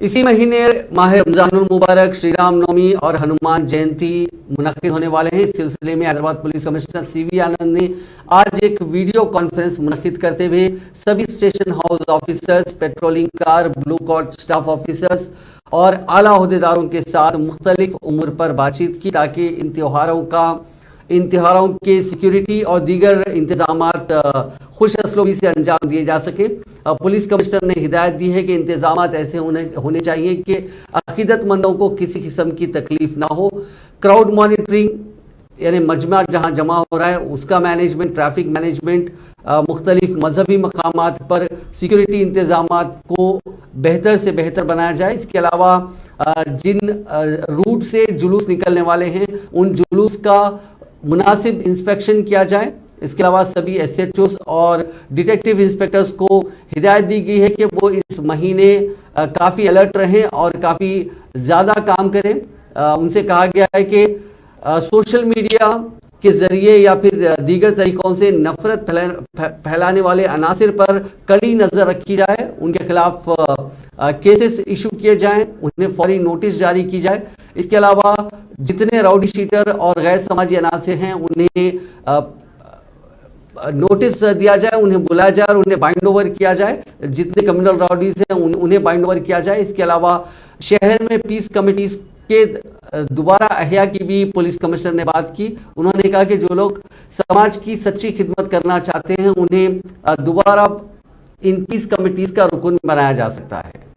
इसी महीने माह रमजानुल मुबारक, श्री राम नवमी और हनुमान जयंती मुनक्किद होने वाले हैं। इस सिलसिले में Hyderabad police commissioner CV Anand ने आज एक वीडियो कॉन्फ्रेंस मुनक्किद करते हुए सभी station house officers, patrolling car, blue colts staff officers और आला ओहदेदारों के साथ मुख्तलिफ उमूर पर बातचीत की ताकि इन त्योहारों के सिक्योरिटी और दीगर इंतजामात खुश असलूबी से अंजाम दिए जा सके। पुलिस कमिश्नर ने हिदायत दी है कि इंतजामात ऐसे होने चाहिए कि अकीदतमंदों को किसी किस्म की तकलीफ ना हो। क्राउड मॉनिटरिंग यानी मजमा जहां जमा हो रहा है उसका मैनेजमेंट, ट्रैफिक मैनेजमेंट, मुख्तलिफ मजहबी मकामात पर सिक्योरिटी इंतजामात को बेहतर से बेहतर बनाया जाए। इसके अलावा जिन रूट से जुलूस निकलने वाले हैं उन जुलूस का मुनासिब इंस्पेक्शन किया जाए। इसके अलावा सभी एसएचओस और डिटेक्टिव इंस्पेक्टर्स को हिदायत दी गई है कि वो इस महीने काफ़ी अलर्ट रहें और काफ़ी ज़्यादा काम करें। उनसे कहा गया है कि सोशल मीडिया के ज़रिए या फिर दीगर तरीक़ों से नफ़रत फैलाने वाले अनासिर पर कड़ी नज़र रखी जाए, उनके खिलाफ केसेस इशू किए जाएं, उन्हें फौरी नोटिस जारी की जाए। इसके अलावा जितने राउडी शीटर और गैर समाजी अनासिर हैं उन्हें नोटिस दिया जाए, उन्हें बुलाया जाए और उन्हें बाइंड ओवर किया जाए। जितने कम्युनल राउडीज हैं उन्हें बाइंड ओवर किया जाए। इसके अलावा शहर में पीस कमिटीज के दोबारा अहिया की भी पुलिस कमिश्नर ने बात की। उन्होंने कहा कि जो लोग समाज की सच्ची खिदमत करना चाहते हैं उन्हें दोबारा इन पीस कमिटीज का रुकन बनाया जा सकता है।